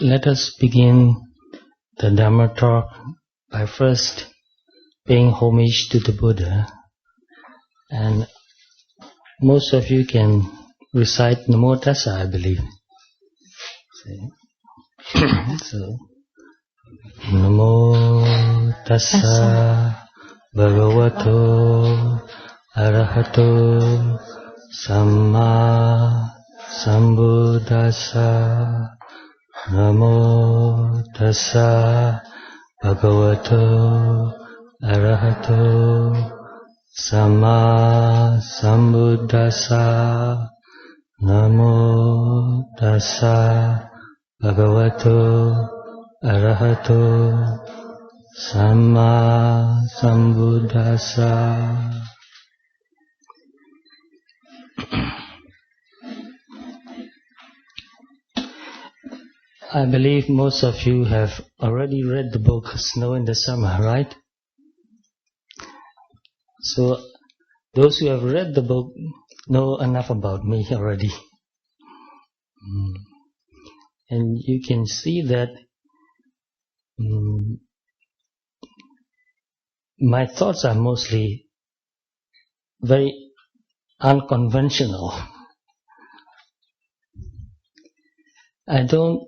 Let us begin the Dhamma talk by first paying homage to the Buddha. And most of you can recite Namo Tassa, I believe. So, Namo Tassa Bhagavato Arahato Samma Sambuddhassa. Namo Tassa Bhagavato Arahato Samma Sambuddhassa. Namo Tassa Bhagavato Arahato Samma Sambuddhassa. I believe most of you have already read the book Snow in the Summer, right? So, those who have read the book know enough about me already. And you can see that my thoughts are mostly very unconventional. I don't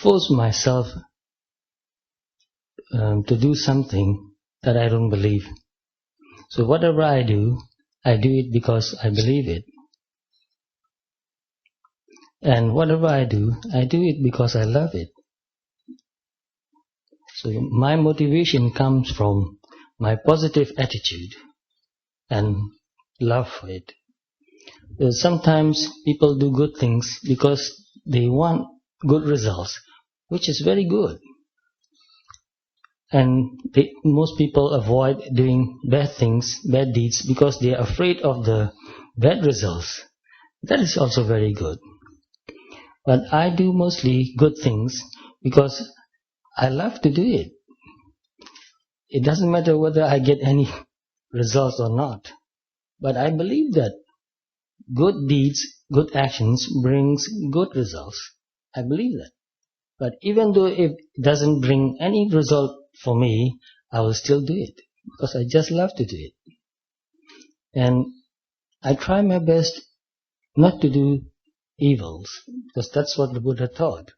force myself to do something that I don't believe. So whatever I do it because I believe it. And whatever I do it because I love it. So my motivation comes from my positive attitude and love for it. Sometimes people do good things because they want good results, which is very good. And most people avoid doing bad things, bad deeds, because they are afraid of the bad results. That is also very good. But I do mostly good things because I love to do it. It doesn't matter whether I get any results or not. But I believe that good deeds, good actions brings good results. I believe that. But even though it doesn't bring any result for me, I will still do it because I just love to do it. And I try my best not to do evils because that's what the Buddha taught.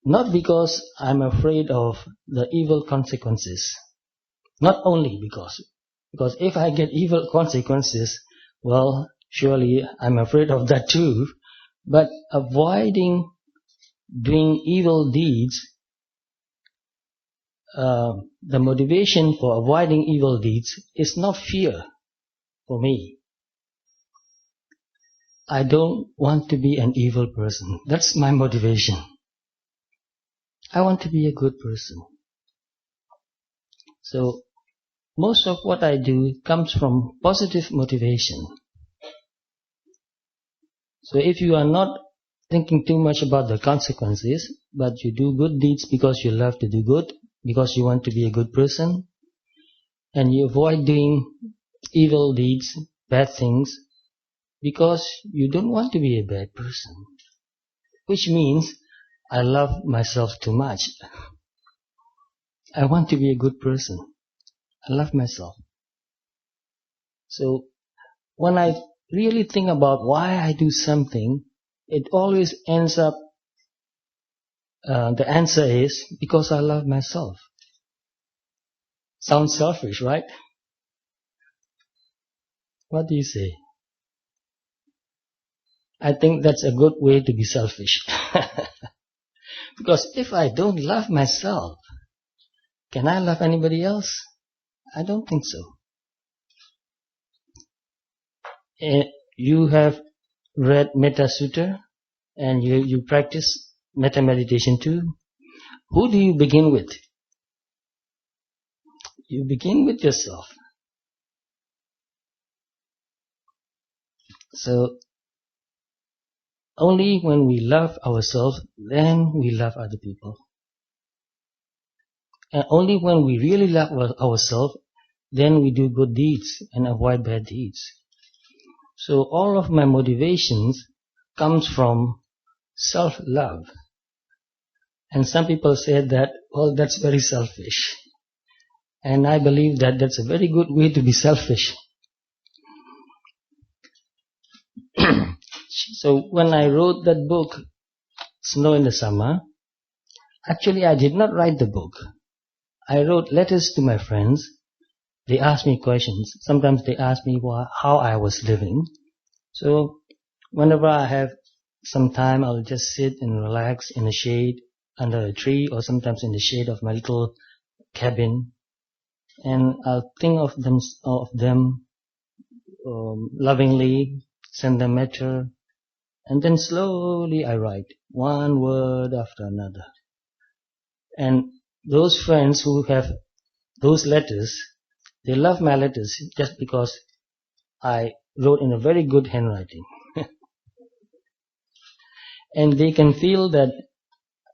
Not because I'm afraid of the evil consequences. Not only because if I get evil consequences, well, surely I'm afraid of that too. But avoiding doing evil deeds, the motivation for avoiding evil deeds is not fear for me. I don't want to be an evil person. That's my motivation. I want to be a good person. So, most of what I do comes from positive motivation. So if you are not thinking too much about the consequences, but you do good deeds because you love to do good, because you want to be a good person, and you avoid doing evil deeds, bad things, because you don't want to be a bad person. Which means, I love myself too much. I want to be a good person. I love myself. So, when I really think about why I do something, it always ends up, the answer is, because I love myself. Sounds selfish, right? What do you say? I think that's a good way to be selfish. Because if I don't love myself, can I love anybody else? I don't think so. You have read Metta Sutta and you practice Metta meditation too. Who do you begin with? You begin with yourself. So, only when we love ourselves, then we love other people. And only when we really love ourselves, then we do good deeds and avoid bad deeds. So all of my motivations comes from self-love. And some people say that, well, that's very selfish. And I believe that that's a very good way to be selfish. So when I wrote that book, Snow in the Summer, actually I did not write the book. I wrote letters to my friends. They asked me questions. Sometimes they asked me how I was living. So whenever I have some time, I'll just sit and relax in the shade under a tree, or sometimes in the shade of my little cabin, and I'll think of them lovingly, send them a letter, and then slowly I write one word after another. And those friends who have those letters, they love my letters just because I wrote in a very good handwriting. And they can feel that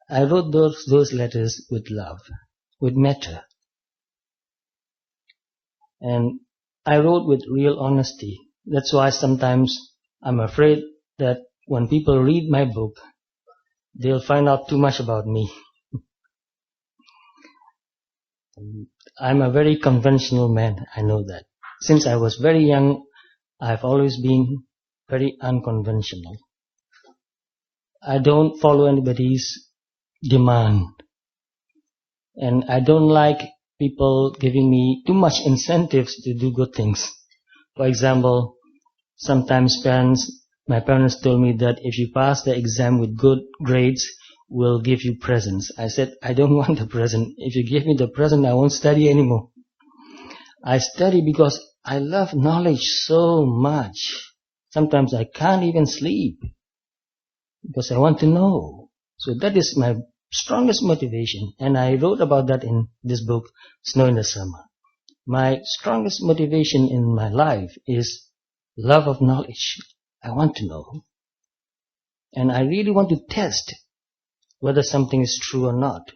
I wrote those letters with love, with metta. And I wrote with real honesty. That's why sometimes I'm afraid that when people read my book, they'll find out too much about me. I'm a very conventional man, I know that. Since I was very young, I've always been very unconventional. I don't follow anybody's demand. And I don't like people giving me too much incentives to do good things. For example, sometimes my parents told me that if you pass the exam with good grades, we'll give you presents. I said, I don't want a present. If you give me the present, I won't study anymore. I study because I love knowledge so much. Sometimes I can't even sleep because I want to know. So that is my strongest motivation. And I wrote about that in this book, Snow in the Summer. My strongest motivation in my life is love of knowledge. I want to know. And I really want to test whether something is true or not.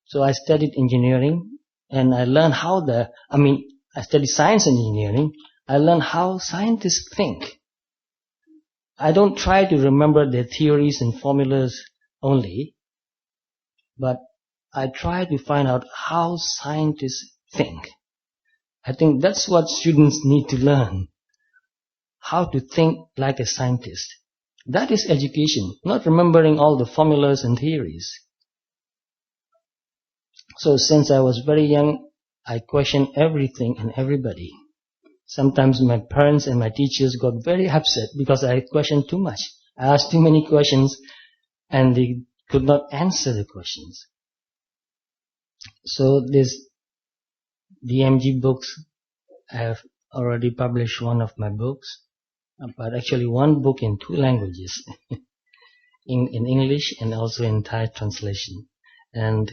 So I studied engineering, and I learned I studied science and engineering. I learned how scientists think. I don't try to remember their theories and formulas only, but I try to find out how scientists think. I think that's what students need to learn. How to think like a scientist. That is education, not remembering all the formulas and theories. So since I was very young, I questioned everything and everybody. Sometimes my parents and my teachers got very upset because I questioned too much. I asked too many questions and they could not answer the questions. So this DMG books, I have already published one of my books, but actually one book in 2 languages, in English and also in Thai translation. And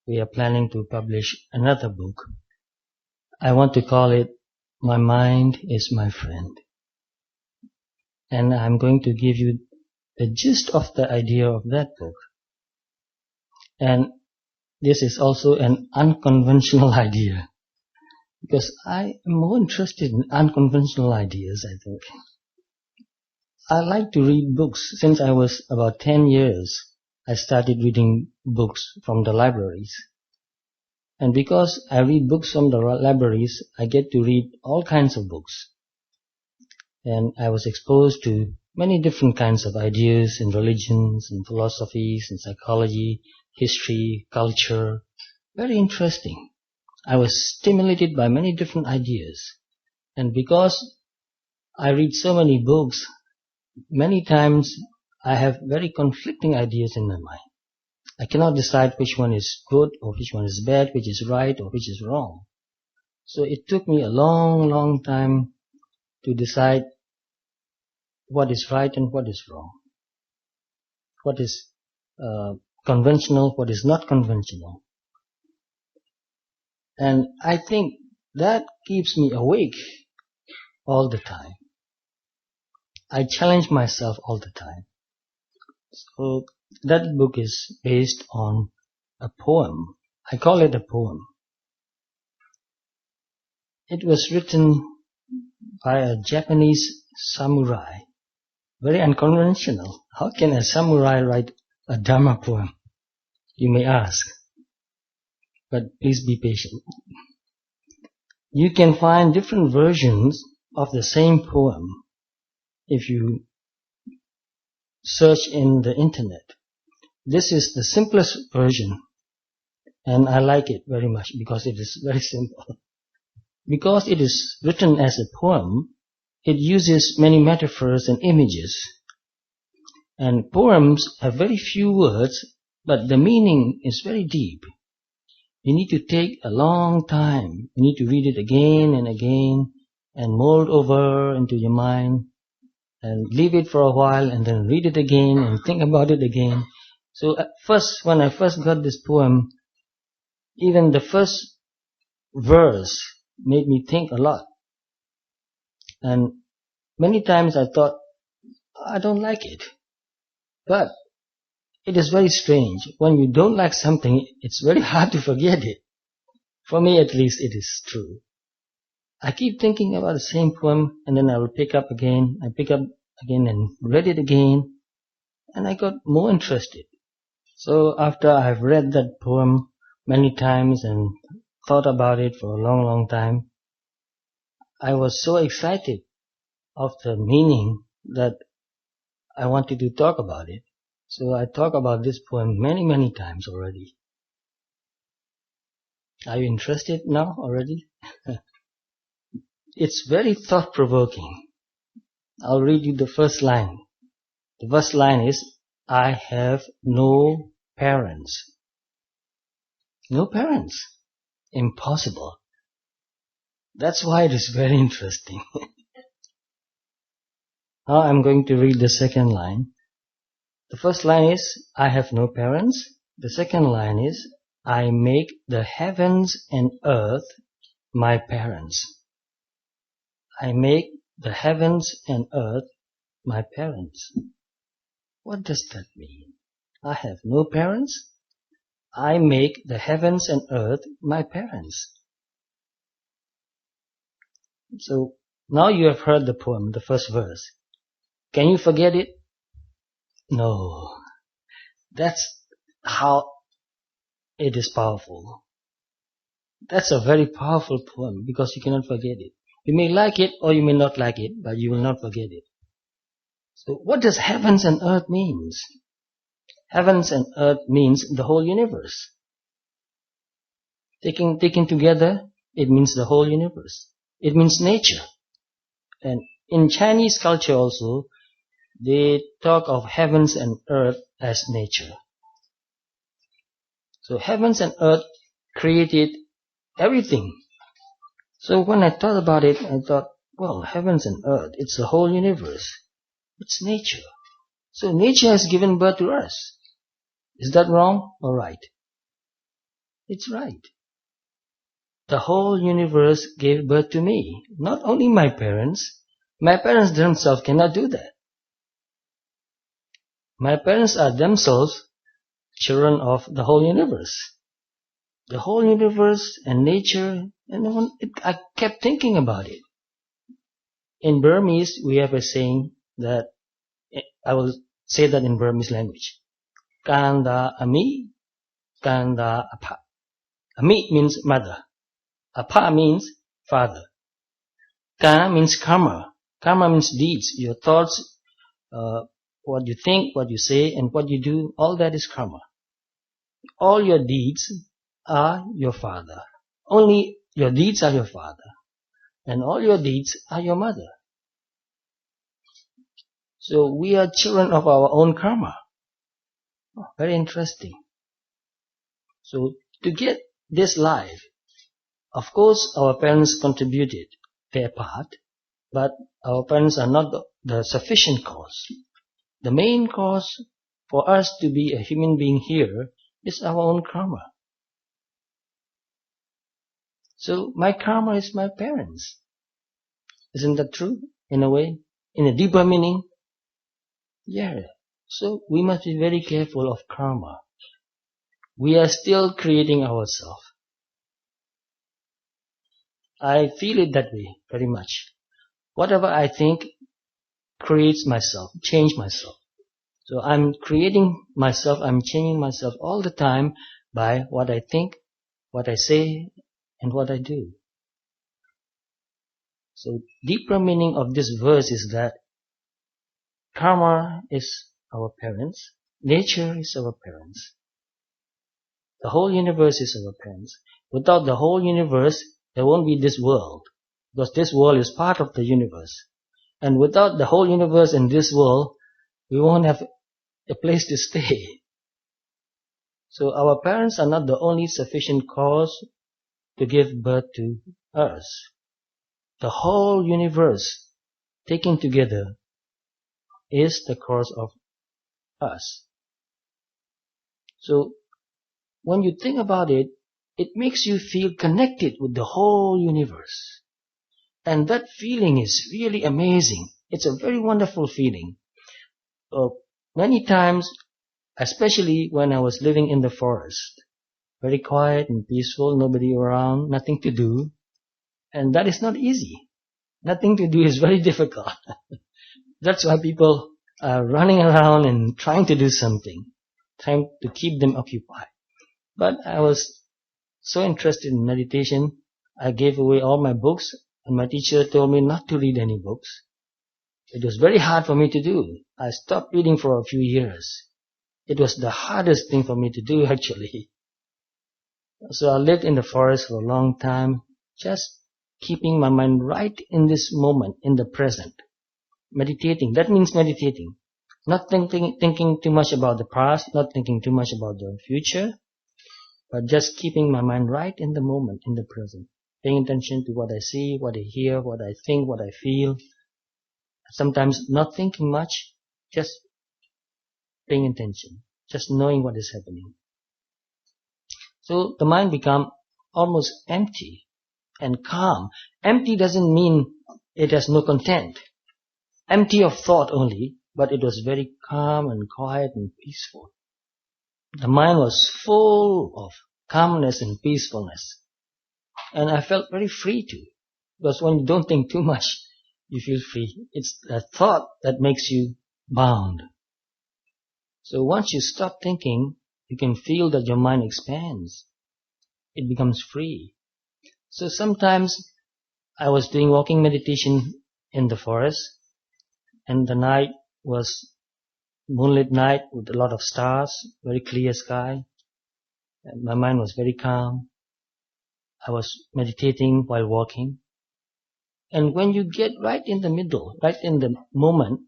we are planning to publish another book. I want to call it My Mind is My Friend. And I'm going to give you the gist of the idea of that book. And this is also an unconventional idea, because I am more interested in unconventional ideas, I think. I like to read books. Since I was about 10 years, I started reading books from the libraries. And because I read books from the libraries, I get to read all kinds of books. And I was exposed to many different kinds of ideas in religions and philosophies and psychology, history, culture. Very interesting. I was stimulated by many different ideas. And because I read so many books, many times I have very conflicting ideas in my mind. I cannot decide which one is good or which one is bad, which is right or which is wrong. So it took me a long, long time to decide what is right and what is wrong. What is conventional, what is not conventional. And I think that keeps me awake all the time. I challenge myself all the time. So that book is based on a poem. I call it a poem. It was written by a Japanese samurai Very unconventional. How can a samurai write a Dharma poem? You may ask. But please be patient. You can find different versions of the same poem if you search in the internet. This is the simplest version, and I like it very much because it is very simple. Because it is written as a poem, it uses many metaphors and images. And poems have very few words, but the meaning is very deep. You need to take a long time. You need to read it again and again and mold over into your mind and leave it for a while and then read it again and think about it again. So at first, when I first got this poem, even the first verse made me think a lot. And many times I thought, I don't like it. But it is very strange. When you don't like something, it's very hard to forget it. For me at least, it is true. I keep thinking about the same poem and then I will pick up again. I pick up again and read it again. And I got more interested. So after I've read that poem many times and thought about it for a long, long time, I was so excited of the meaning that I wanted to talk about it. So I talk about this poem many, many times already. Are you interested now already? It's very thought-provoking. I'll read you the first line. The first line is, I have no parents. No parents. Impossible. That's why it is very interesting. Now I'm going to read the second line. The first line is, I have no parents. The second line is, I make the heavens and earth my parents. I make the heavens and earth my parents. What does that mean? I have no parents. I make the heavens and earth my parents. So now you have heard the poem, the first verse. Can you forget it? No. That's how it is powerful. That's a very powerful poem because you cannot forget it. You may like it or you may not like it, but you will not forget it. So what does heavens and earth means? Heavens and earth means the whole universe. Taken together, it means the whole universe. It means nature. And in Chinese culture also, they talk of heavens and earth as nature. So heavens and earth created everything. So when I thought about it, I thought, well, heavens and earth, it's the whole universe. It's nature. So nature has given birth to us. Is that wrong or right? It's right. The whole universe gave birth to me. Not only my parents. My parents themselves cannot do that. My parents are themselves children of the whole universe. The whole universe and nature, and I kept thinking about it. In Burmese, we have a saying that, I will say that in Burmese language. Kanda Ami, Kanda Apa. Ami means mother. Apa means father. Kana means karma. Karma means deeds. Your thoughts, what you think, what you say, and what you do, all that is karma. All your deeds are your father. Only your deeds are your father. And all your deeds are your mother. So we are children of our own karma. Oh, very interesting. So to get this life, of course our parents contributed their part, but our parents are not the sufficient cause. The main cause for us to be a human being here is our own karma. So my karma is my parents. Isn't that true? In a way? In a deeper meaning? Yeah. So we must be very careful of karma. We are still creating ourselves. I feel it that way very much. Whatever I think, create myself, change myself. So I'm creating myself, I'm changing myself all the time by what I think, what I say, and what I do. So deeper meaning of this verse is that karma is our parents, nature is our parents, the whole universe is our parents. Without the whole universe, there won't be this world, because this world is part of the universe. And without the whole universe and this world, we won't have a place to stay. So our parents are not the only sufficient cause to give birth to us. The whole universe taken together is the cause of us. So when you think about it, it makes you feel connected with the whole universe. And that feeling is really amazing. It's a very wonderful feeling. Many times, especially when I was living in the forest, very quiet and peaceful, nobody around, nothing to do. And that is not easy. Nothing to do is very difficult. That's why people are running around and trying to do something, trying to keep them occupied. But I was so interested in meditation, I gave away all my books, and my teacher told me not to read any books. It was very hard for me to do. I stopped reading for a few years. It was the hardest thing for me to do, actually. So I lived in the forest for a long time, just keeping my mind right in this moment, in the present. Meditating, that means meditating. Not thinking too much about the past, not thinking too much about the future, but just keeping my mind right in the moment, in the present. Paying attention to what I see, what I hear, what I think, what I feel. Sometimes not thinking much, just paying attention, just knowing what is happening. So the mind becomes almost empty and calm. Empty doesn't mean it has no content. Empty of thought only, but it was very calm and quiet and peaceful. The mind was full of calmness and peacefulness. And I felt very free too. Because when you don't think too much, you feel free. It's the thought that makes you bound. So once you stop thinking, you can feel that your mind expands. It becomes free. So sometimes I was doing walking meditation in the forest, and the night was moonlit night with a lot of stars, very clear sky. And my mind was very calm. I was meditating while walking. And when you get right in the middle, right in the moment,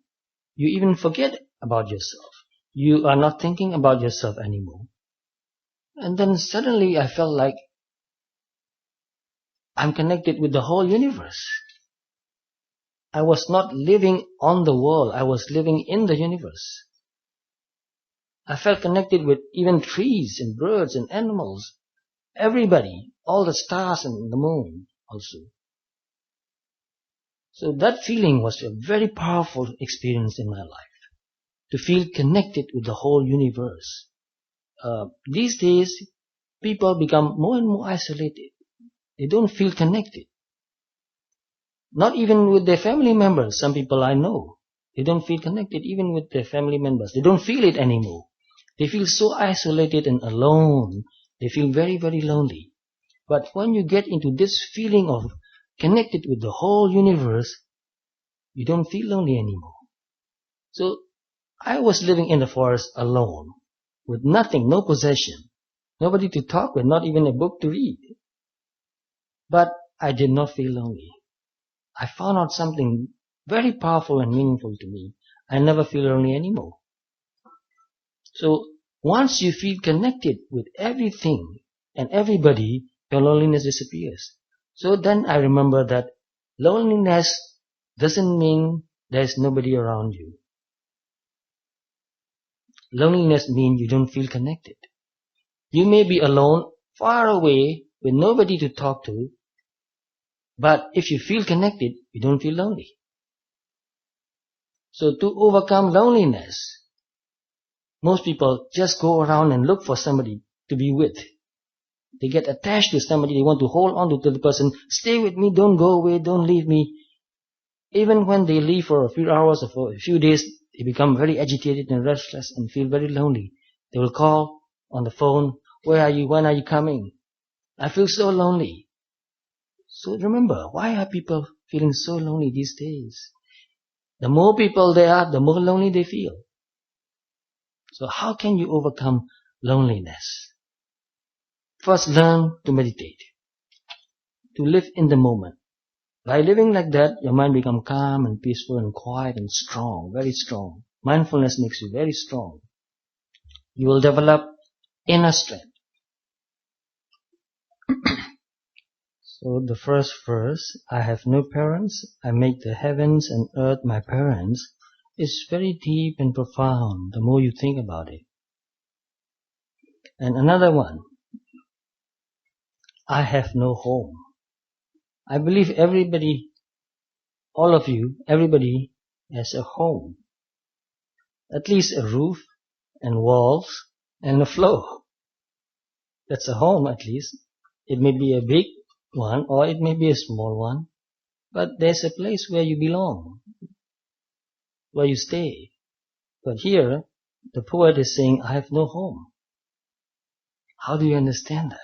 you even forget about yourself. You are not thinking about yourself anymore. And then suddenly I felt like I'm connected with the whole universe. I was not living on the world, I was living in the universe. I felt connected with even trees and birds and animals, everybody, all the stars and the moon also. So that feeling was a very powerful experience in my life, to feel connected with the whole universe. These days, people become more and more isolated. They don't feel connected. Not even with their family members. Some people I know, they don't feel connected even with their family members. They don't feel it anymore. They feel so isolated and alone. They feel very, very lonely. But when you get into this feeling of connected with the whole universe, you don't feel lonely anymore. So I was living in the forest alone, with nothing, no possession, nobody to talk with, not even a book to read. But I did not feel lonely. I found out something very powerful and meaningful to me. I never feel lonely anymore. So once you feel connected with everything and everybody, your loneliness disappears. So then I remember that loneliness doesn't mean there's nobody around you. Loneliness means you don't feel connected. You may be alone, far away, with nobody to talk to, but if you feel connected, you don't feel lonely. So to overcome loneliness, most people just go around and look for somebody to be with. They get attached to somebody, they want to hold on to the person, stay with me, don't go away, don't leave me. Even when they leave for a few hours or for a few days, they become very agitated and restless and feel very lonely. They will call on the phone, "Where are you? When are you coming? I feel so lonely." So remember, why are people feeling so lonely these days? The more people there are, the more lonely they feel. So how can you overcome loneliness? First, learn to meditate, to live in the moment. By living like that, your mind becomes calm and peaceful and quiet and strong, very strong. Mindfulness makes you very strong. You will develop inner strength. So the first verse, I have no parents, I make the heavens and earth my parents, is very deep and profound the more you think about it. And another one, I have no home. I believe everybody, all of you, everybody has a home. At least a roof and walls and a floor. That's a home at least. It may be a big one or it may be a small one, but there's a place where you belong, where you stay. But here, the poet is saying, I have no home. How do you understand that?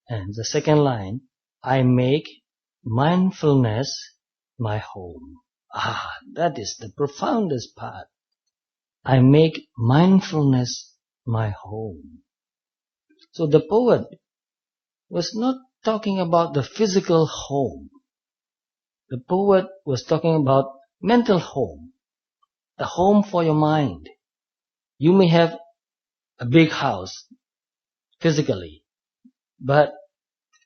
And the second line, I make mindfulness my home. That is the profoundest part. I make mindfulness my home. So the poet was not talking about the physical home. The poet was talking about mental home, a home for your mind. You may have a big house physically, but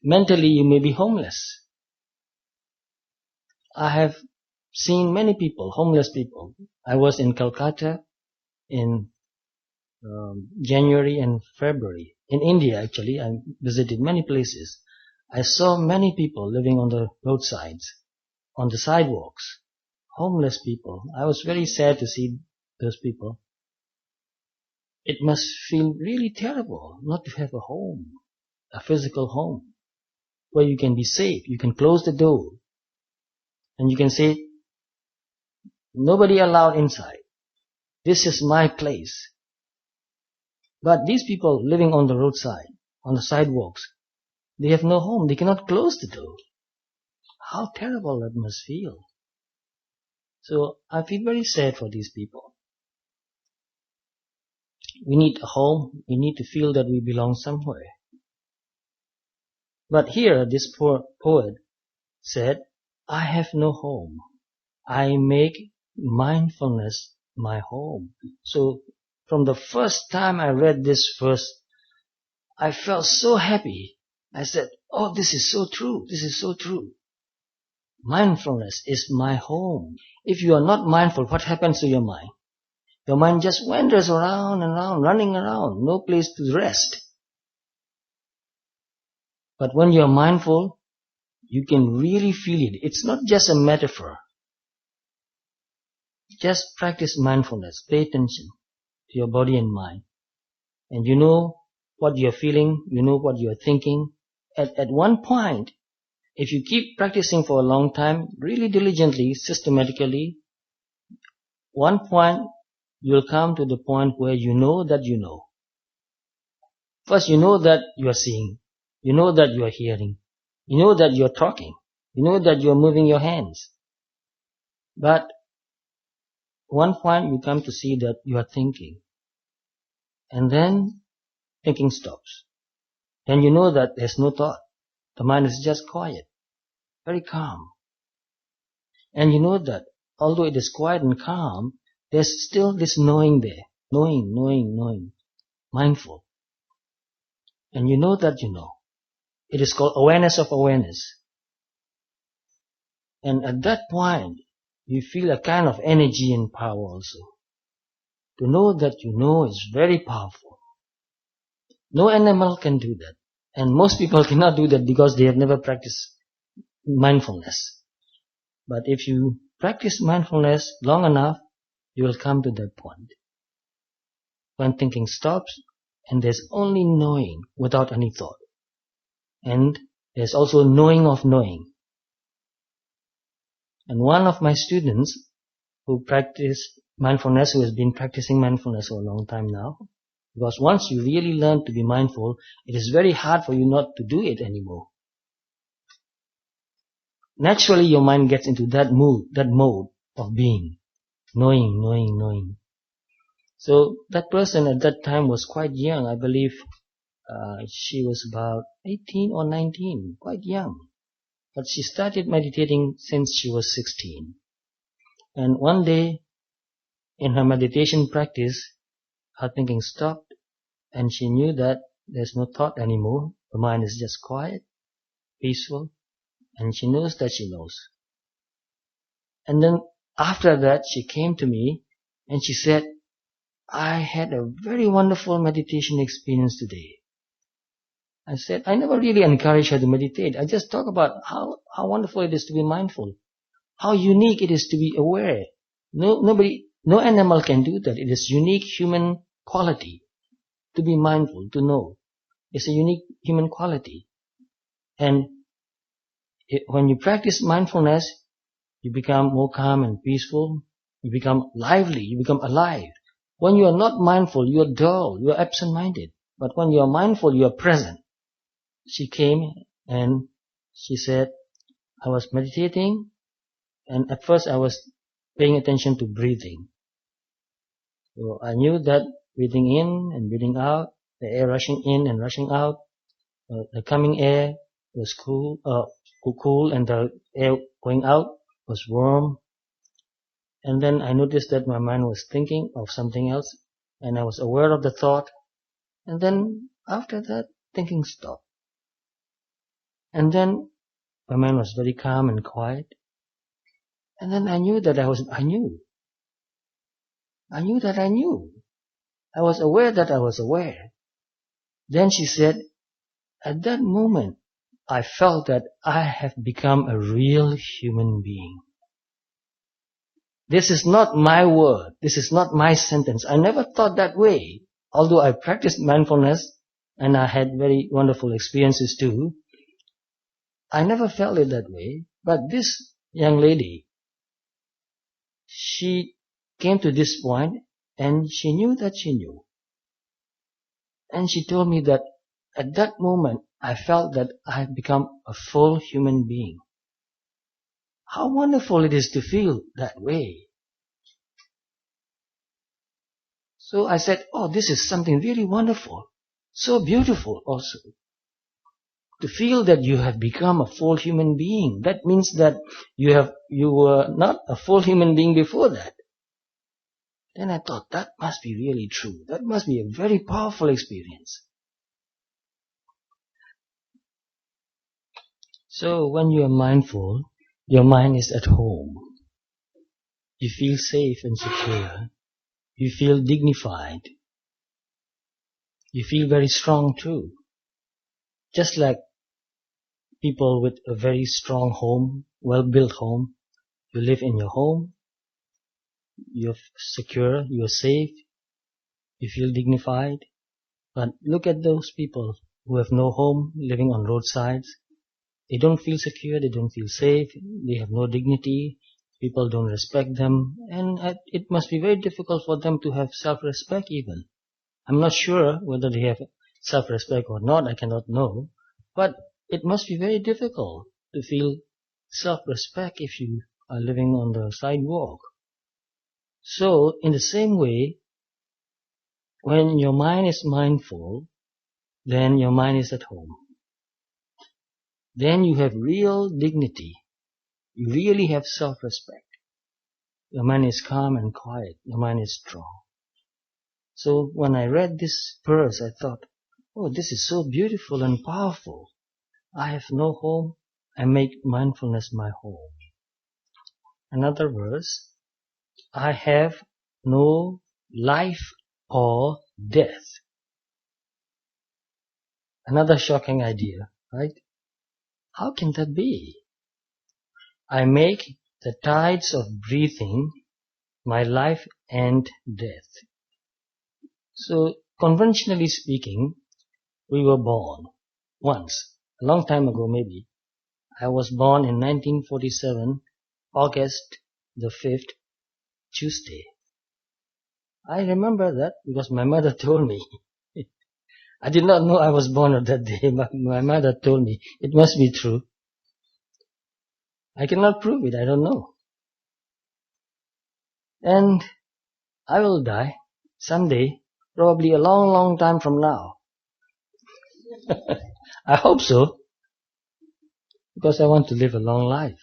mentally you may be homeless. I have seen many people, homeless people. I was in Calcutta in January and February. In India, actually, I visited many places. I saw many people living on the roadsides, on the sidewalks, homeless people. I was very sad to see those people. It must feel really terrible not to have a home, a physical home, where you can be safe. You can close the door, and you can say, nobody allowed inside. This is my place. But these people living on the roadside, on the sidewalks, they have no home. They cannot close the door. How terrible that must feel. So I feel very sad for these people. We need a home. We need to feel that we belong somewhere. But here, this poor poet said, I have no home. I make mindfulness my home. So from the first time I read this verse, I felt so happy. I said, oh, this is so true. This is so true. Mindfulness is my home. If you are not mindful, what happens to your mind? Your mind just wanders around and around, running around, no place to rest. But when you are mindful, you can really feel it. It's not just a metaphor. Just practice mindfulness. Pay attention to your body and mind. And you know what you're feeling, you know what you're thinking. At one point, if you keep practicing for a long time, really diligently, systematically, one point you'll come to the point where you know that you know. First, you know that you are seeing. You know that you are hearing. You know that you are talking. You know that you are moving your hands. But one point you come to see that you are thinking. And then thinking stops. Then you know that there's no thought. The mind is just quiet, very calm. And you know that although it is quiet and calm, there's still this knowing there. Knowing. Mindful. And you know that you know. It is called awareness of awareness. And at that point, you feel a kind of energy and power also. To know that you know is very powerful. No animal can do that. And most people cannot do that because they have never practiced mindfulness. But if you practice mindfulness long enough, you will come to that point. When thinking stops, and there's only knowing without any thought. And there's also knowing of knowing. And one of my students who has been practicing mindfulness for a long time now, because once you really learn to be mindful, it is very hard for you not to do it anymore. Naturally, your mind gets into that mode of being, knowing. So that person at that time was quite young. I believe she was about 18 or 19, quite young. But she started meditating since she was 16. And one day, in her meditation practice, her thinking stopped, and she knew that there's no thought anymore. The mind is just quiet, peaceful, and she knows that she knows. And then after that, she came to me and she said, I had a very wonderful meditation experience today. I said, I never really encourage her to meditate. I just talk about how wonderful it is to be mindful, how unique it is to be aware. No animal can do that. It is unique human quality to be mindful, to know. It's a unique human quality. And when you practice mindfulness, you become more calm and peaceful. You become lively. You become alive. When you are not mindful, you are dull. You are absent-minded. But when you are mindful, you are present. She came and she said, I was meditating, and at first I was paying attention to breathing. So I knew that breathing in and breathing out, the air rushing in and rushing out, the coming air was cool, and the air going out was warm. And then I noticed that my mind was thinking of something else, and I was aware of the thought. And then after that, thinking stopped. And then my mind was very calm and quiet. And then I knew that I knew. I knew that I knew. I was aware that I was aware. Then she said, at that moment, I felt that I have become a real human being. This is not my word. This is not my sentence. I never thought that way. Although I practiced mindfulness and I had very wonderful experiences too, I never felt it that way. But this young lady, she came to this point and she knew that she knew. And she told me that at that moment, I felt that I had become a full human being. How wonderful it is to feel that way. So I said, oh, this is something really wonderful. So beautiful also. To feel that you have become a full human being. That means that you were not a full human being before that. Then I thought, that must be really true. That must be a very powerful experience. So when you are mindful, your mind is at home. You feel safe and secure. You feel dignified. You feel very strong too. Just like people with a very strong home, well-built home, you live in your home, you're secure, you're safe, you feel dignified. But look at those people who have no home, living on roadsides. They don't feel secure, they don't feel safe, they have no dignity, people don't respect them, and it must be very difficult for them to have self-respect even. I'm not sure whether they have self-respect or not, I cannot know, but it must be very difficult to feel self-respect if you are living on the sidewalk. So, in the same way, when your mind is mindful, then your mind is at home. Then you have real dignity. You really have self-respect. Your mind is calm and quiet. Your mind is strong. So when I read this verse, I thought, oh, this is so beautiful and powerful. I have no home. I make mindfulness my home. Another verse, I have no life or death. Another shocking idea, right? How can that be? I make the tides of breathing my life and death. So, conventionally speaking, we were born once, a long time ago maybe. I was born in 1947 August the 5th, Tuesday. I remember that because my mother told me. I did not know I was born on that day, but my mother told me. It must be true. I cannot prove it, I don't know. And I will die someday, probably a long, long time from now. I hope so, because I want to live a long life.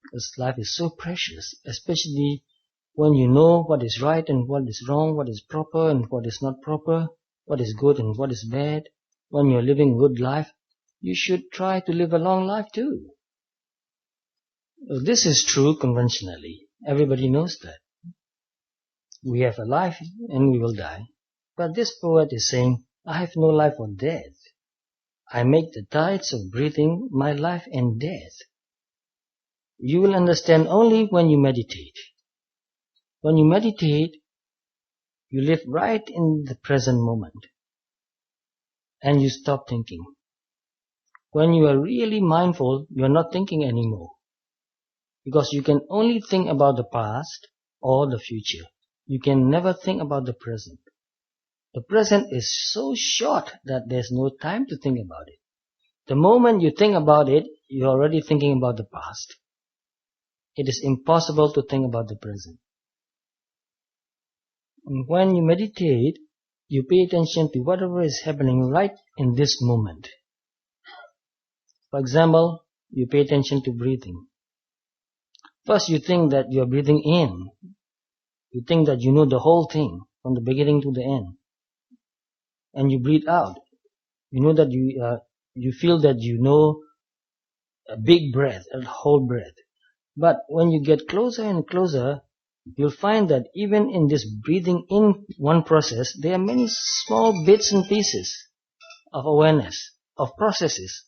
Because life is so precious, especially when you know what is right and what is wrong, what is proper and what is not proper, what is good and what is bad. When you're living a good life, you should try to live a long life too. This is true conventionally. Everybody knows that. We have a life and we will die. But this poet is saying, I have no life or death. I make the tides of breathing my life and death. You will understand only when you meditate. When you meditate, you live right in the present moment. And you stop thinking. When you are really mindful, you are not thinking anymore. Because you can only think about the past or the future. You can never think about the present. The present is so short that there's no time to think about it. The moment you think about it, you're already thinking about the past. It is impossible to think about the present. And when you meditate, you pay attention to whatever is happening right in this moment. For example, you pay attention to breathing. First you think that you're breathing in. You think that you know the whole thing from the beginning to the end. And you breathe out. You know that you feel that you know a big breath, a whole breath. But when you get closer and closer, you'll find that even in this breathing in one process, there are many small bits and pieces of awareness, of processes.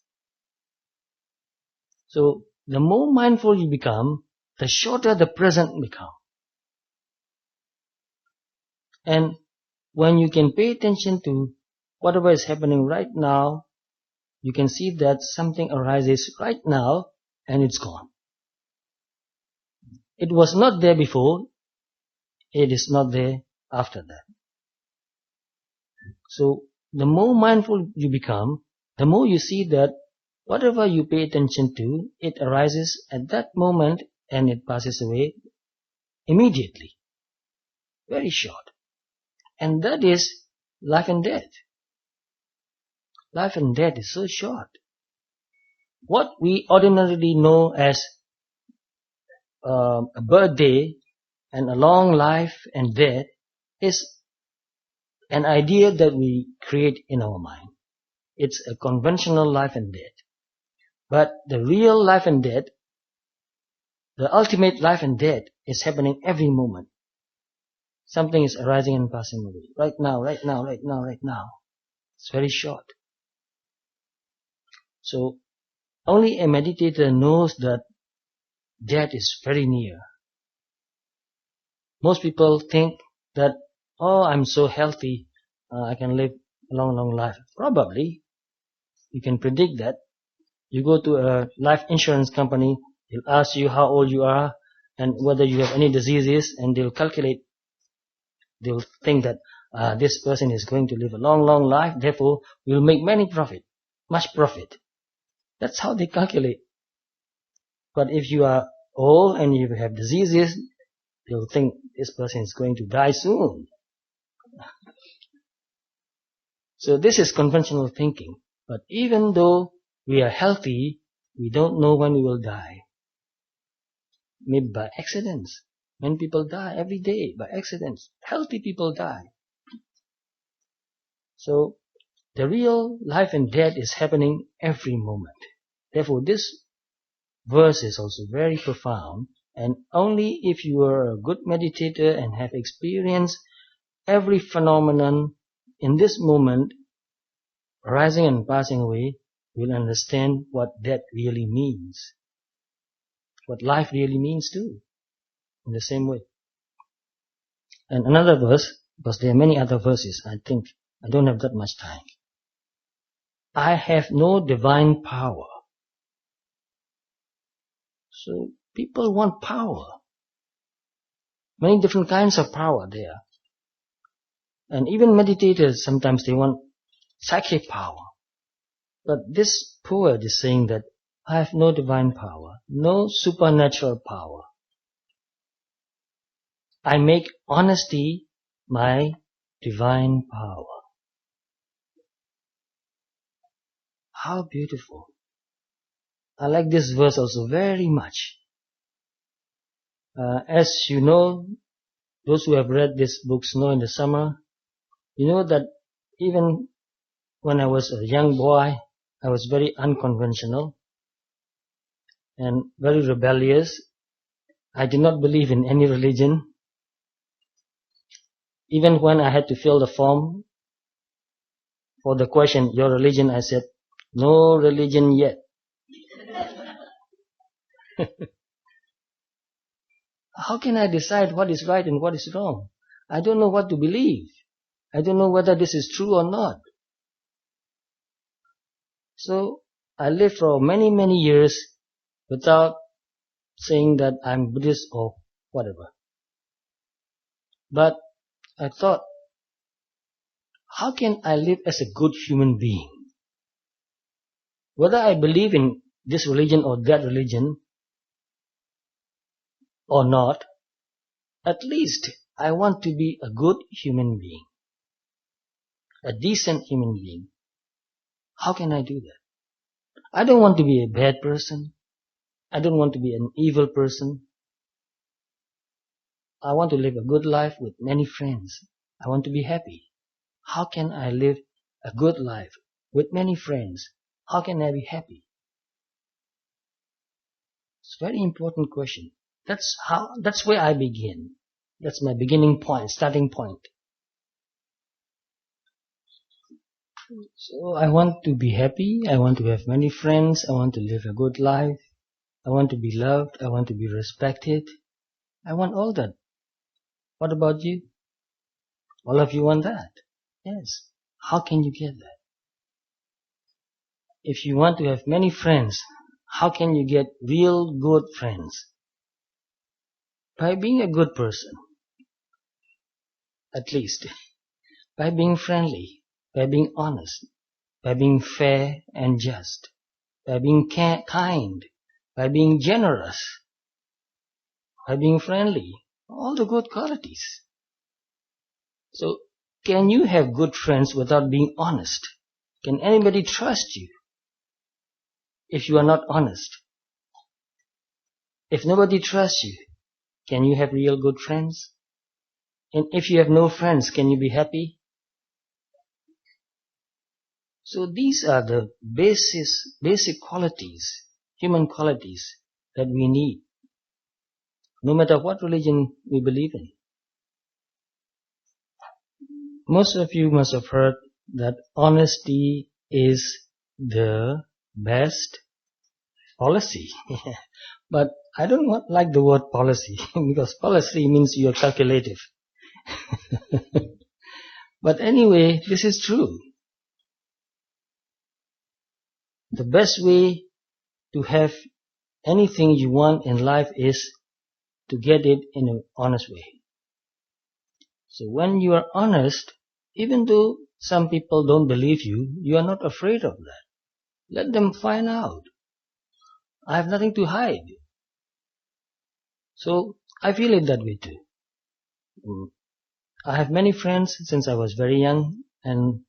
So the more mindful you become, the shorter the present becomes. And when you can pay attention to whatever is happening right now, you can see that something arises right now and it's gone. It was not there before, it is not there after that. So the more mindful you become, the more you see that whatever you pay attention to, it arises at that moment and it passes away immediately. Very short. And that is life and death. Life and death is so short. What we ordinarily know as a birthday and a long life and death is an idea that we create in our mind. It's a conventional life and death. But the real life and death, the ultimate life and death is happening every moment. Something is arising and passing away. Right now, right now, right now, right now. It's very short. So, only a meditator knows that death is very near. Most people think that, oh, I'm so healthy, I can live a long, long life. Probably, you can predict that. You go to a life insurance company, they'll ask you how old you are and whether you have any diseases, and they'll calculate. They'll think that this person is going to live a long, long life, therefore will make much profit. That's how they calculate. But if you are old and you have diseases, they'll think this person is going to die soon. So this is conventional thinking. But even though we are healthy, we don't know when we will die. Maybe by accidents. Many people die every day by accidents. Healthy people die. So the real life and death is happening every moment. Therefore this verse is also very profound, and only if you are a good meditator and have experienced every phenomenon in this moment arising and passing away, you will understand what death really means. What life really means too, in the same way. And another verse, because there are many other verses, I think I don't have that much time. I have no divine power. So People want power. Many different kinds of power there. And even meditators, sometimes they want psychic power. But this poet is saying that I have no divine power, no supernatural power. I make honesty my divine power. How beautiful. I like this verse also very much. As you know, those who have read this book, Snow in the Summer, you know that even when I was a young boy, I was very unconventional and very rebellious. I did not believe in any religion. Even when I had to fill the form for the question, your religion, I said, no religion yet. How can I decide what is right and what is wrong? I don't know what to believe. I don't know whether this is true or not. So I lived for many, many years without saying that I'm Buddhist or whatever. But I thought, how can I live as a good human being? Whether I believe in this religion or that religion or not, at least I want to be a good human being, a decent human being. How can I do that? I don't want to be a bad person. I don't want to be an evil person. I want to live a good life with many friends. I want to be happy. How can I live a good life with many friends? How can I be happy? It's a very important question. That's where I begin. That's my beginning point, starting point. So I want to be happy. I want to have many friends. I want to live a good life. I want to be loved. I want to be respected. I want all that. What about you? All of you want that? Yes. How can you get that? If you want to have many friends, how can you get real good friends? By being a good person. At least. By being friendly. By being honest. By being fair and just. By being kind. By being generous. By being friendly. All the good qualities. So, can you have good friends without being honest? Can anybody trust you if you are not honest? If nobody trusts you, can you have real good friends? And if you have no friends, can you be happy? So these are the basic qualities, human qualities that we need, no matter what religion we believe in. Most of you must have heard that honesty is the best policy. But I don't like the word policy because policy means you are calculative. But anyway, this is true. The best way to have anything you want in life is to get it in an honest way. So when you are honest, even though some people don't believe you, you are not afraid of that. Let them find out. I have nothing to hide. So I feel it that way too. I have many friends since I was very young, and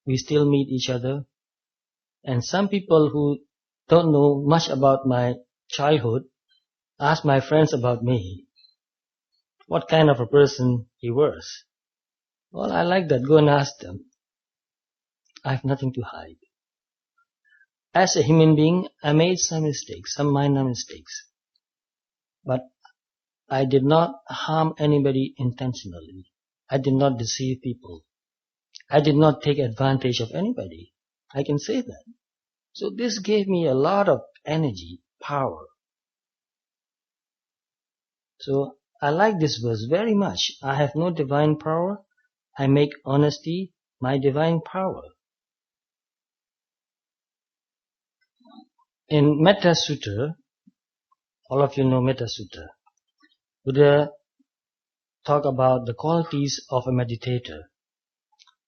we still meet each other. And some people who don't know much about my childhood ask my friends about me, what kind of a person he was. Well, I like that. Go and ask them. I have nothing to hide. As a human being, I made some mistakes, some minor mistakes. But I did not harm anybody intentionally. I did not deceive people. I did not take advantage of anybody. I can say that. So this gave me a lot of energy, power. So I like this verse very much. I have no divine power. I make honesty my divine power. In Metta Sutta, All of you know Metta Sutta. Buddha talk about the qualities of a meditator.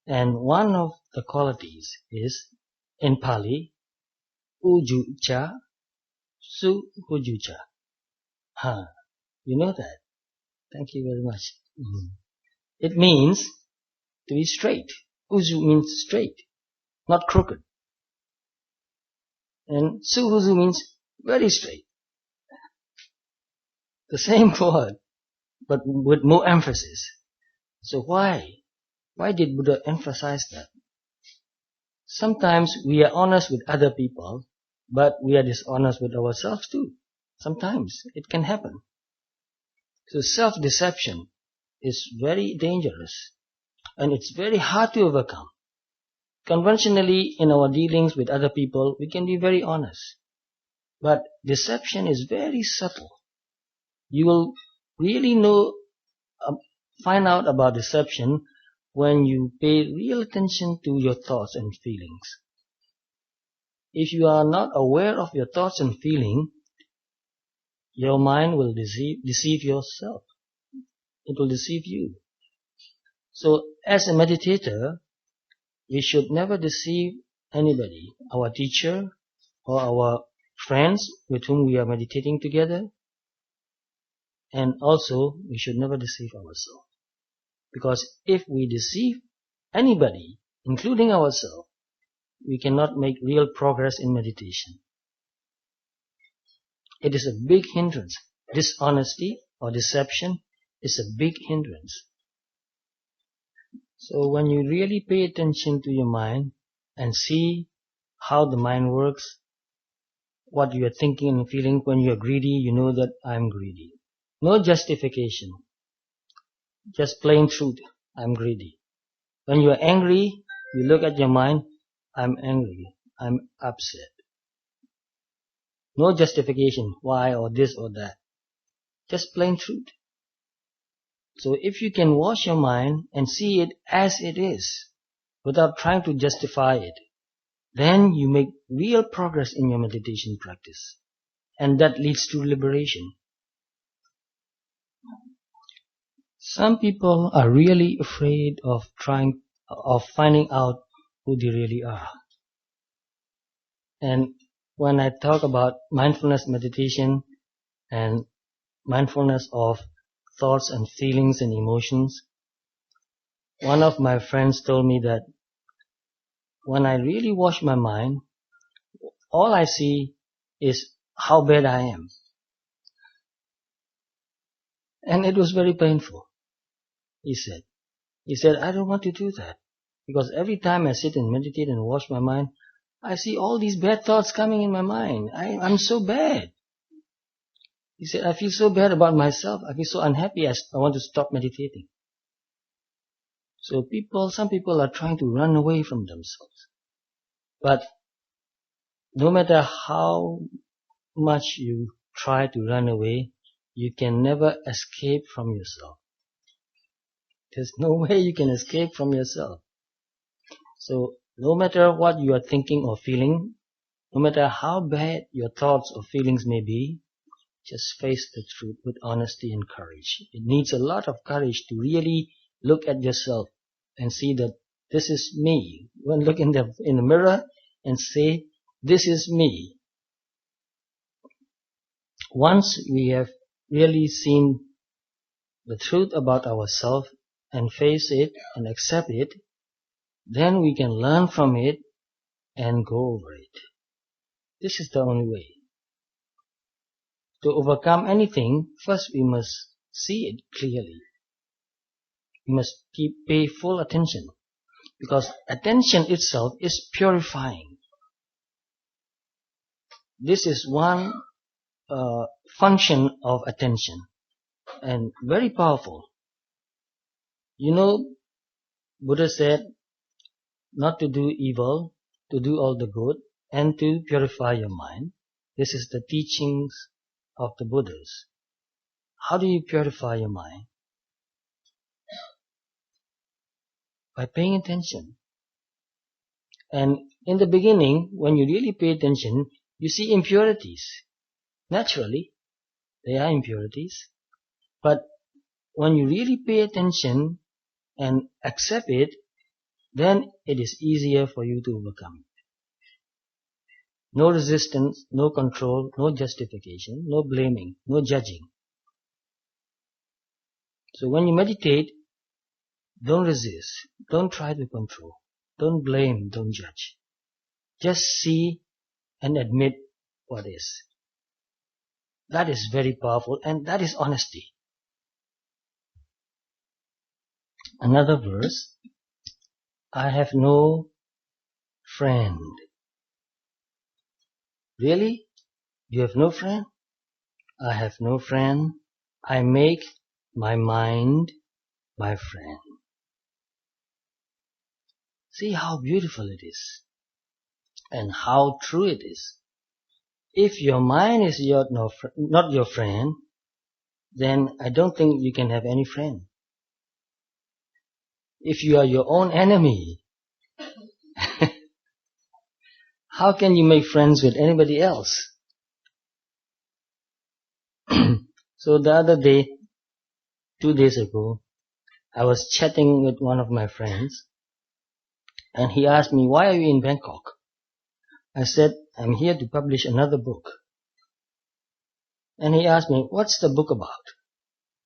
And one of the qualities is, in Pali, ujucha, suhujucha. You know that. Thank you very much. It means to be straight. Uju means straight, not crooked. And suhuju means very straight. The same word, but with more emphasis. So why? Why did Buddha emphasize that? Sometimes we are honest with other people, but we are dishonest with ourselves too. Sometimes it can happen. So self-deception is very dangerous, and it's very hard to overcome. Conventionally, in our dealings with other people, we can be very honest. But deception is very subtle. You will really find out about deception when you pay real attention to your thoughts and feelings. If you are not aware of your thoughts and feelings, your mind will deceive yourself. It will deceive you. So as a meditator, we should never deceive anybody, our teacher or our friends with whom we are meditating together. And also, we should never deceive ourselves. Because if we deceive anybody, including ourselves, we cannot make real progress in meditation. It is a big hindrance. Dishonesty or deception is a big hindrance. So when you really pay attention to your mind and see how the mind works, what you are thinking and feeling, when you are greedy, you know that I am greedy. No justification. Just plain truth. I'm greedy. When you are angry, you look at your mind, I'm angry. I'm upset. No justification, why or this or that. Just plain truth. So if you can wash your mind and see it as it is, without trying to justify it, then you make real progress in your meditation practice. And that leads to liberation. Some people are really afraid of finding out who they really are. And when I talk about mindfulness meditation and mindfulness of thoughts and feelings and emotions, one of my friends told me that when I really wash my mind, all I see is how bad I am. And it was very painful, he said. He said, I don't want to do that. Because every time I sit and meditate and wash my mind, I see all these bad thoughts coming in my mind. I'm so bad. He said, I feel so bad about myself. I feel so unhappy. I want to stop meditating. So some people are trying to run away from themselves. But no matter how much you try to run away, you can never escape from yourself. There's no way you can escape from yourself. So no matter what you are thinking or feeling, no matter how bad your thoughts or feelings may be, just face the truth with honesty and courage. It needs a lot of courage to really look at yourself and see that this is me. When look in the mirror and say, this is me. Once we have really seen the truth about ourselves and face it and accept it, then we can learn from it and go over it. This is the only way. To overcome anything, first we must see it clearly. We must pay full attention, because attention itself is purifying. This is one function of attention, and very powerful. You know, Buddha said not to do evil, to do all the good, and to purify your mind. This is the teachings of the Buddhas. How do you purify your mind? By paying attention. And in the beginning, when you really pay attention, you see impurities, naturally. They are impurities. But when you really pay attention and accept it, then it is easier for you to overcome. No resistance, no control, no justification, no blaming, no judging. So when you meditate, don't resist, don't try to control, don't blame, don't judge. Just see and admit what is. That is very powerful, and that is honesty. Another verse, I have no friend. Really? You have no friend? I have no friend. I make my mind my friend. See how beautiful it is and how true it is. If your mind is not your friend, then I don't think you can have any friend. If you are your own enemy, how can you make friends with anybody else? So the other day, 2 days ago, I was chatting with one of my friends, and he asked me, why are you in Bangkok? I said, I'm here to publish another book. And he asked me, what's the book about?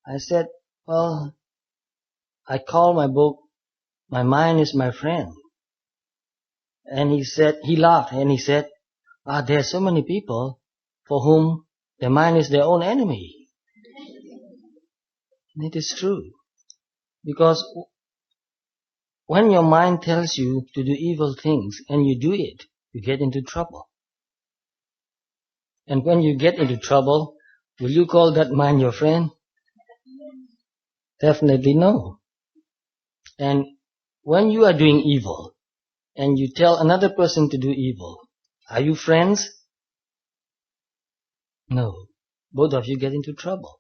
I said, well, I call my book, My Mind is My Friend. And he laughed and he said, there are so many people for whom their mind is their own enemy. And it is true. Because when your mind tells you to do evil things and you do it, you get into trouble. And when you get into trouble, will you call that mind your friend? Definitely no. And when you are doing evil and you tell another person to do evil, are you friends? No. Both of you get into trouble.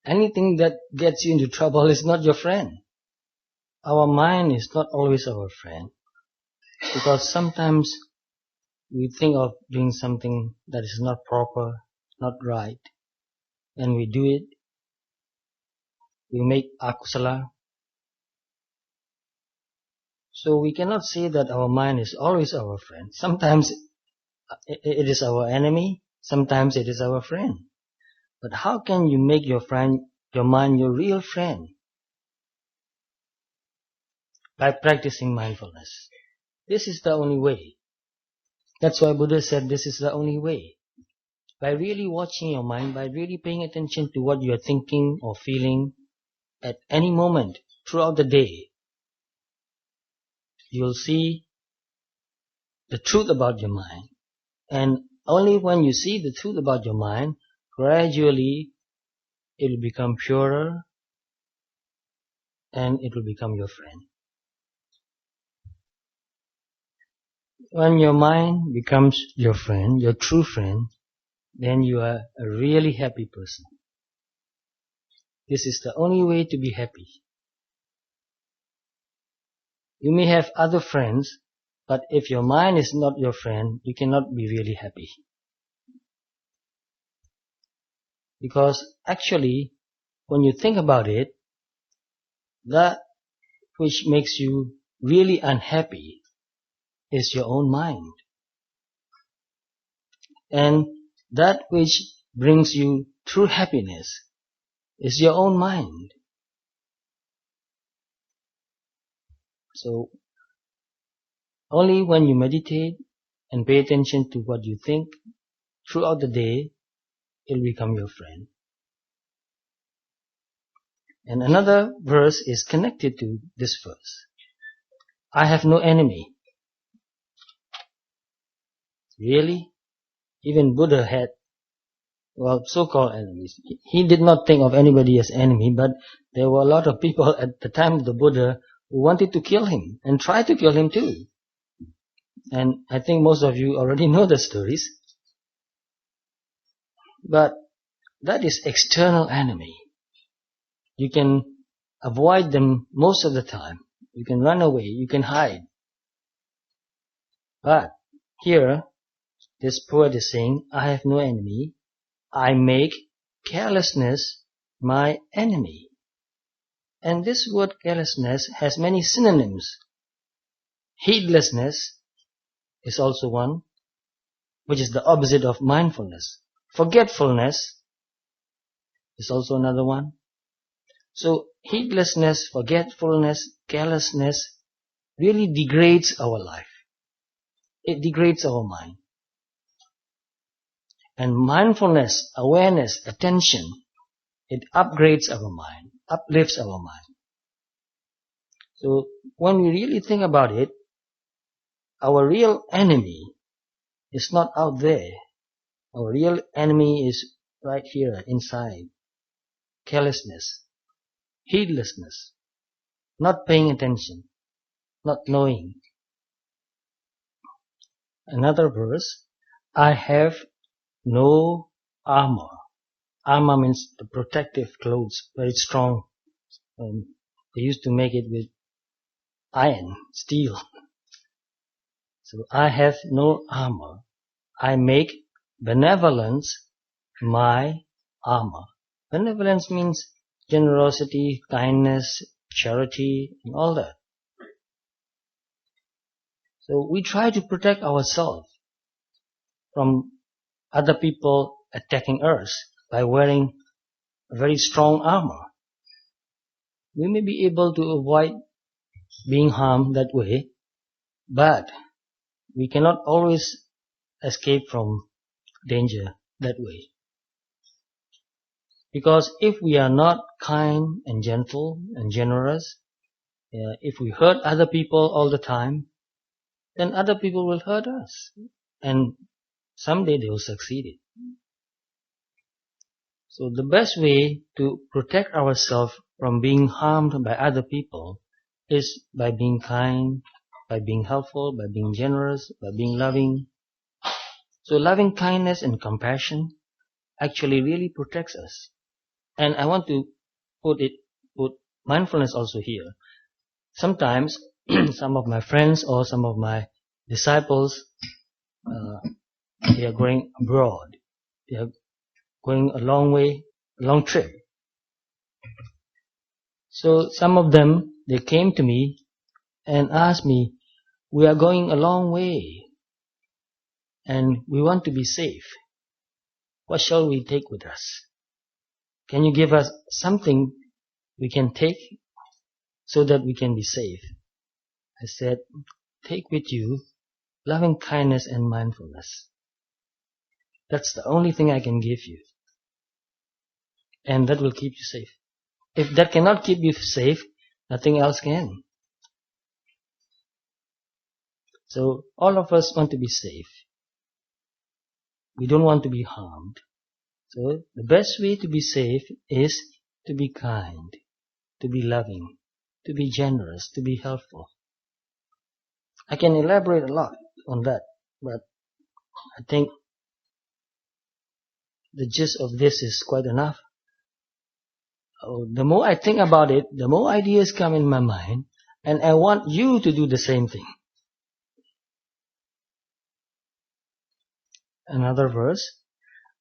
Anything that gets you into trouble is not your friend. Our mind is not always our friend, because sometimes we think of doing something that is not proper, not right, and we do it. We make akusala. So we cannot say that our mind is always our friend. Sometimes it is our enemy, sometimes it is our friend. But how can you make your mind your real friend? By practicing mindfulness. This is the only way. That's why Buddha said this is the only way. By really watching your mind, by really paying attention to what you are thinking or feeling at any moment throughout the day, you'll see the truth about your mind. And only when you see the truth about your mind, gradually it will become purer and it will become your friend. When your mind becomes your friend, your true friend, then you are a really happy person. This is the only way to be happy. You may have other friends, but if your mind is not your friend, you cannot be really happy. Because actually, when you think about it, that which makes you really unhappy is your own mind. And that which brings you true happiness is your own mind. So, only when you meditate and pay attention to what you think throughout the day, it will become your friend. And another verse is connected to this verse. I have no enemy. Really? Even Buddha had, so-called enemies. He did not think of anybody as enemy, but there were a lot of people at the time of the Buddha who wanted to kill him and tried to kill him too. And I think most of you already know the stories. But that is external enemy. You can avoid them most of the time. You can run away, you can hide. But here, this poet is saying, I have no enemy. I make carelessness my enemy. And this word carelessness has many synonyms. Heedlessness is also one, which is the opposite of mindfulness. Forgetfulness is also another one. So heedlessness, forgetfulness, carelessness really degrades our life. It degrades our mind. And mindfulness, awareness, attention, it upgrades our mind, uplifts our mind. So when we really think about it, our real enemy is not out there. Our real enemy is right here inside. Carelessness, heedlessness, not paying attention, not knowing. Another verse, I have no armor. Armor means the protective clothes, very strong. They used to make it with iron, steel. So I have no armor. I make benevolence my armor. Benevolence means generosity, kindness, charity, and all that. So we try to protect ourselves from other people attacking us by wearing a very strong armor. We may be able to avoid being harmed that way, but we cannot always escape from danger that way. Because if we are not kind and gentle and generous, if we hurt other people all the time, then other people will hurt us. And someday they will succeed. So the best way to protect ourselves from being harmed by other people is by being kind, by being helpful, by being generous, by being loving. So loving kindness and compassion actually really protects us. And I want to put mindfulness also here. Sometimes some of my friends or some of my disciples, they are going abroad. They are going a long trip. So some of them, they came to me and asked me, we are going a long way and we want to be safe. What shall we take with us? Can you give us something we can take so that we can be safe? I said, take with you loving kindness and mindfulness. That's the only thing I can give you. And that will keep you safe. If that cannot keep you safe, nothing else can. So all of us want to be safe. We don't want to be harmed. So the best way to be safe is to be kind, to be loving, to be generous, to be helpful. I can elaborate a lot on that, but I think the gist of this is quite enough. The more I think about it, the more ideas come in my mind, and I want you to do the same thing. Another verse,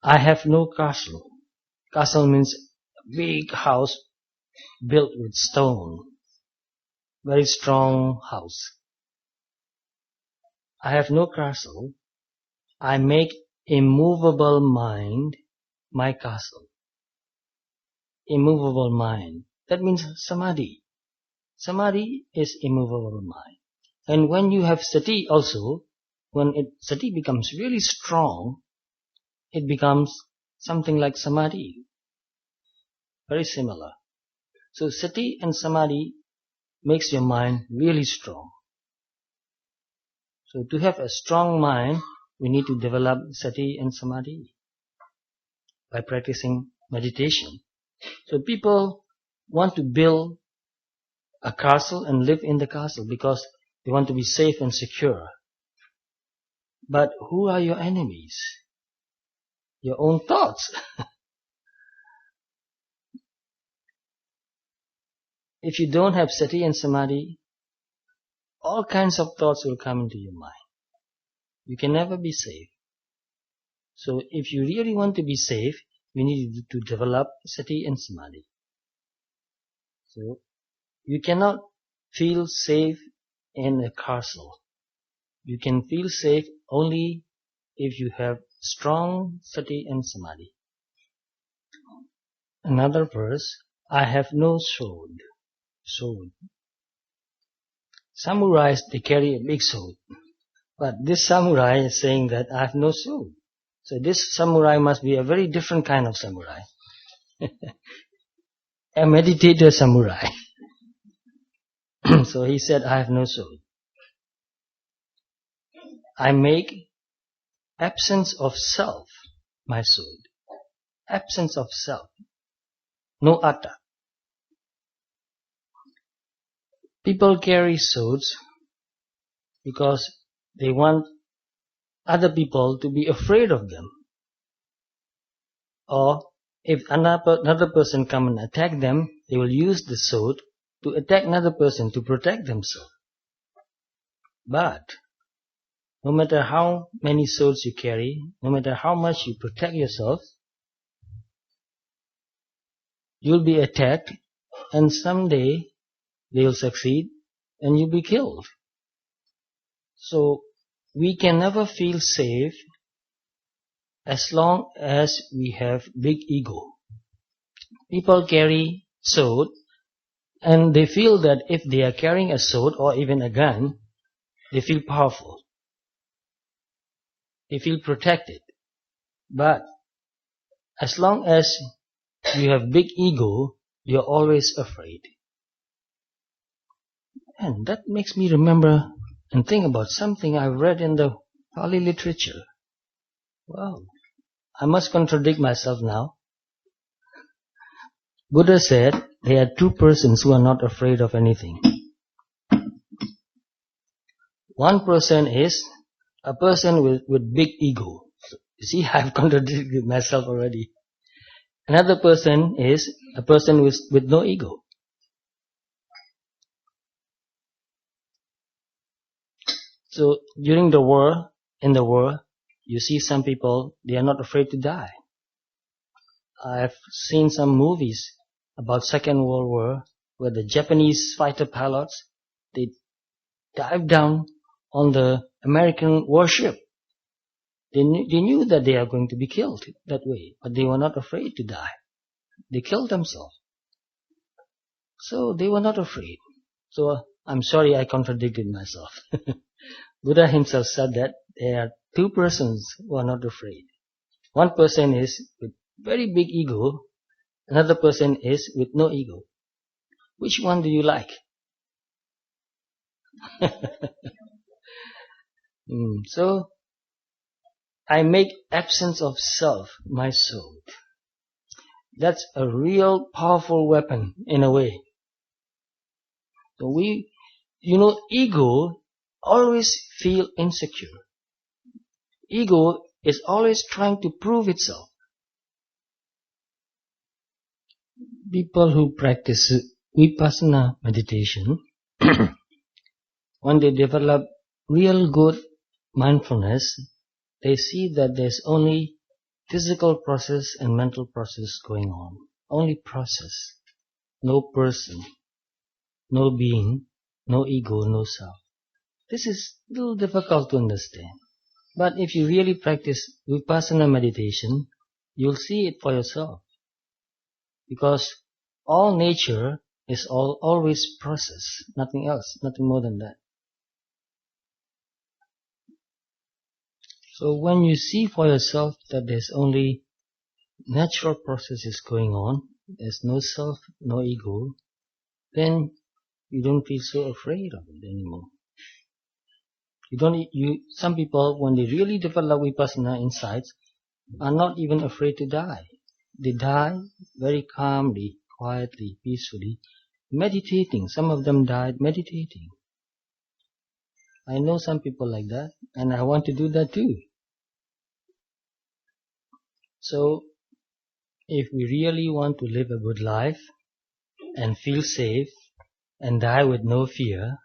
I have no castle. Castle means a big house built with stone. Very strong house. I have no castle. I make immovable mind my castle. Immovable mind. That means samadhi. Samadhi is immovable mind. And when you have sati also, when sati becomes really strong, it becomes something like samadhi. Very similar. So sati and samadhi makes your mind really strong. So to have a strong mind, we need to develop sati and samadhi by practicing meditation. So people want to build a castle and live in the castle because they want to be safe and secure. But who are your enemies? Your own thoughts. If you don't have sati and samadhi, all kinds of thoughts will come into your mind. You can never be safe. So if you really want to be safe, we need to develop sati and samadhi. So you cannot feel safe in a castle. You can feel safe only if you have strong sati and samadhi. Another verse, I have no sword. Samurais, they carry a big sword. But this samurai is saying that I have no sword. So this samurai must be a very different kind of samurai. A meditator samurai. So he said, I have no sword. I make absence of self my sword. Absence of self. No atta. People carry swords because they want other people to be afraid of them. Or if another person come and attack them, they will use the sword to attack another person to protect themselves. But no matter how many swords you carry, no matter how much you protect yourself, you'll be attacked and someday they'll succeed and you'll be killed. So we can never feel safe as long as we have big ego. People carry sword and they feel that if they are carrying a sword or even a gun, they feel powerful. They feel protected. But as long as you have big ego, you're always afraid. And that makes me remember and think about something I read in the Pali literature. Wow, I must contradict myself now. Buddha said there are two persons who are not afraid of anything. One person is a person with big ego. You see, I've contradicted myself already. Another person is a person with no ego. So during the war, in the war, you see some people, they are not afraid to die. I've seen some movies about Second World War where the Japanese fighter pilots, they dive down on the American warship. They knew that they are going to be killed that way, but they were not afraid to die. They killed themselves. So they were not afraid. So I'm sorry I contradicted myself. Buddha himself said that there are two persons who are not afraid. One person is with very big ego, another person is with no ego. Which one do you like? So, I make absence of self my sword. That's a real powerful weapon in a way. So ego always feel insecure. Ego is always trying to prove itself. People who practice vipassana meditation, when they develop real good mindfulness, they see that there's only physical process and mental process going on. Only process. No person. No being. No ego. No self. This is a little difficult to understand. But if you really practice vipassana meditation, you'll see it for yourself. Because all nature is always process. Nothing else. Nothing more than that. So when you see for yourself that there's only natural processes going on, there's no self, no ego, then you don't feel so afraid of it anymore. Some people, when they really develop vipassana insights, are not even afraid to die. They die very calmly, quietly, peacefully, meditating. Some of them died meditating. I know some people like that, and I want to do that too. So, if we really want to live a good life and feel safe and die with no fear,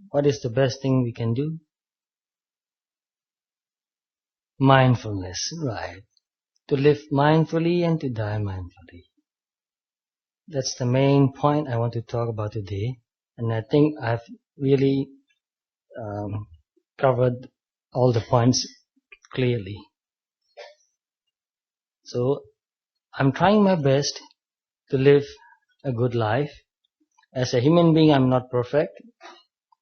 what is the best thing we can do? Mindfulness, right. To live mindfully and to die mindfully. That's the main point I want to talk about today. And I think I've really covered all the points clearly. So I'm trying my best to live a good life. As a human being, I'm not perfect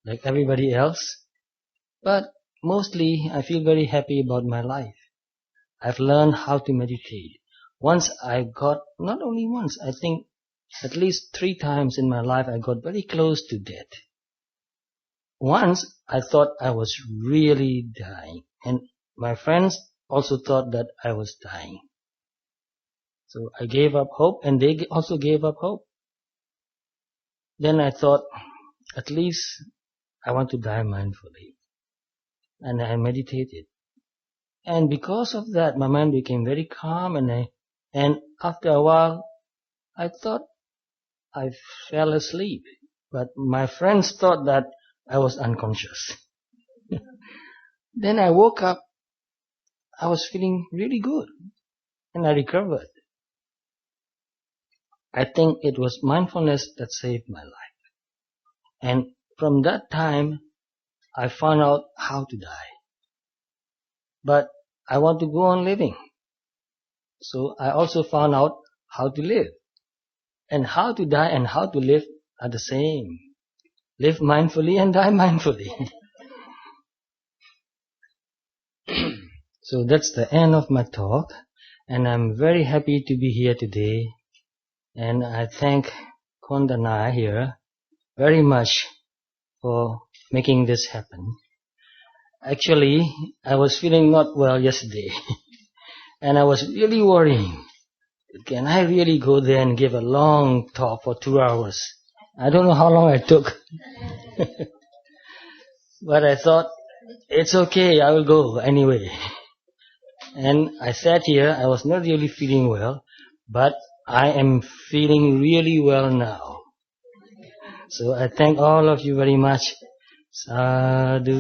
like everybody else, but mostly I feel very happy about my life. I've learned how to meditate. Not only once, I think at least 3 times in my life I got very close to death. Once I thought I was really dying, and my friends also thought that I was dying. So I gave up hope, and they also gave up hope. Then I thought, at least I want to die mindfully. And I meditated. And because of that, my mind became very calm, and after a while, I thought I fell asleep. But my friends thought that I was unconscious. Then I woke up, I was feeling really good, and I recovered. I think it was mindfulness that saved my life. And from that time, I found out how to die. But I want to go on living. So I also found out how to live. And how to die and how to live are the same. Live mindfully and die mindfully. So that's the end of my talk. And I'm very happy to be here today. And I thank Kondana here very much for making this happen. Actually, I was feeling not well yesterday. And I was really worrying. Can I really go there and give a long talk for 2 hours? I don't know how long I took. But I thought, it's okay, I will go anyway. And I sat here, I was not really feeling well, but I am feeling really well now. So I thank all of you very much. Sadhu.